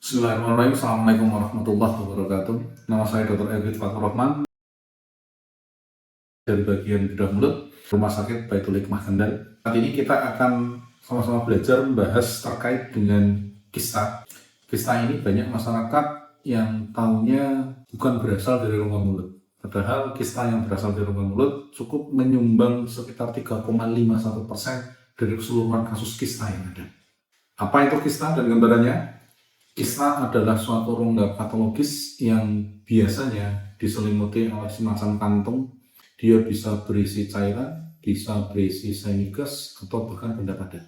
Bismillahirrahmanirrahim. Assalamualaikum warahmatullahi wabarakatuh. Nama saya Dr. Egit Fatur Rahman dari bagian bedah mulut Rumah Sakit Baitul Hikmah Kendal. Saat ini kita akan sama-sama belajar membahas terkait dengan kista. Kista ini banyak masyarakat yang tahunya bukan berasal dari rongga mulut. Padahal kista yang berasal dari rongga mulut cukup menyumbang sekitar 3,51% dari keseluruhan kasus kista yang ada. Apa itu kista dan gambarannya? Kista adalah suatu rongga patologis yang biasanya diselimuti oleh semacam kantung. Dia bisa berisi cairan, bisa berisi semigas, atau bahkan benda padat.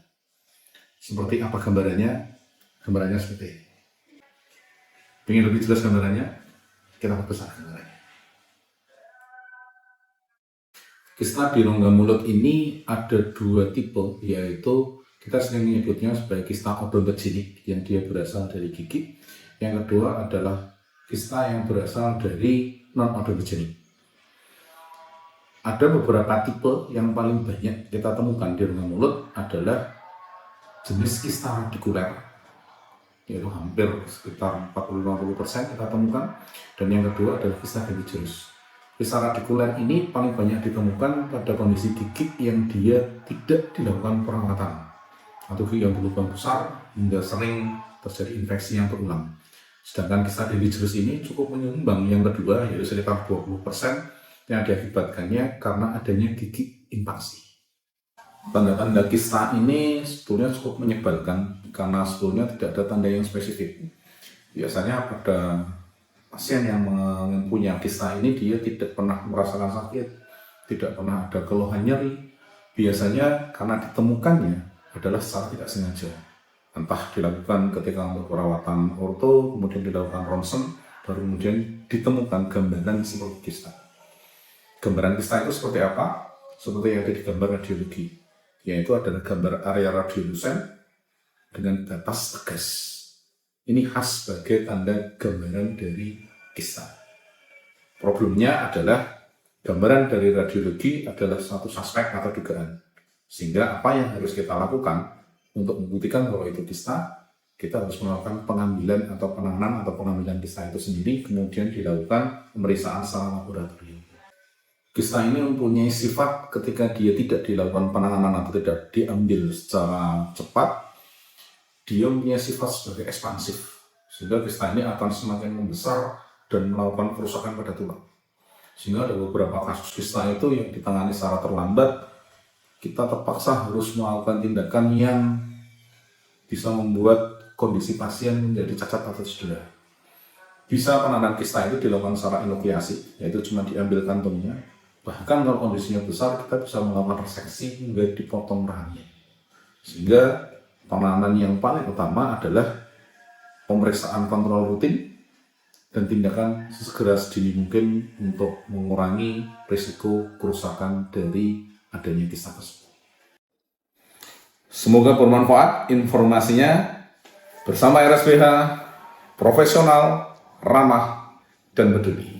Seperti apa gambarannya? Gambarannya seperti ini. Ingin lebih jelas gambarannya? Kita perbesar gambarannya. Kista di rongga mulut ini ada dua tipe, yaitu kita sering menyebutnya sebagai kista odontogenik yang dia berasal dari gigi. Yang kedua adalah kista yang berasal dari non-odontogenik. Ada beberapa tipe yang paling banyak kita temukan di rongga mulut adalah jenis kista radikuler, yaitu hampir sekitar 40-50% kita temukan. Dan yang kedua adalah kista dendrigerus. Kista radikuler ini paling banyak ditemukan pada kondisi gigi yang dia tidak dilakukan perawatan, atau gigi yang berlubang besar hingga sering terjadi infeksi yang berulang. Sedangkan kista dendrigerus ini cukup menyumbang yang kedua, yaitu sekitar 20% yang diakibatkannya karena adanya gigi impaksi. Tanda-tanda kista ini sebetulnya cukup menyebalkan karena sebetulnya tidak ada tanda yang spesifik. Biasanya pada pasien yang mempunyai kista ini dia tidak pernah merasakan sakit, tidak pernah ada keluhan nyeri. Biasanya karena ditemukannya adalah secara tidak sengaja, entah dilakukan ketika untuk perawatan orto, kemudian dilakukan ronsen, baru kemudian ditemukan gambaran seperti kista. Gambaran kista itu seperti apa? Seperti yang ada di gambar radiologi, yaitu adalah gambar area radiolucen dengan batas tegas. Ini khas sebagai tanda gambaran dari kista. Problemnya adalah gambaran dari radiologi adalah suatu suspek atau dugaan. Sehingga apa yang harus kita lakukan untuk membuktikan bahwa itu kista, kita harus melakukan pengambilan atau penanganan atau pengambilan kista itu sendiri, kemudian dilakukan pemeriksaan secara laboratorium. Kista ini mempunyai sifat ketika dia tidak dilakukan penanganan atau tidak diambil secara cepat, dia mempunyai sifat sebagai ekspansif. Sehingga kista ini akan semakin membesar dan melakukan kerusakan pada tulang. Sehingga ada beberapa kasus kista itu yang ditangani secara terlambat, kita terpaksa harus melakukan tindakan yang bisa membuat kondisi pasien menjadi cacat atau cedera. Bisa penanganan kista itu dilakukan secara enucleasi, yaitu cuma diambil kantungnya. Bahkan kalau kondisinya besar, kita bisa melakukan reseksi hingga dipotong rahangnya. Sehingga penanganan yang paling utama adalah pemeriksaan kontrol rutin dan tindakan sesegera sedini mungkin untuk mengurangi risiko kerusakan dari adanya kista tersebut. Semoga bermanfaat informasinya. Bersama RSPH, profesional, ramah, dan peduli.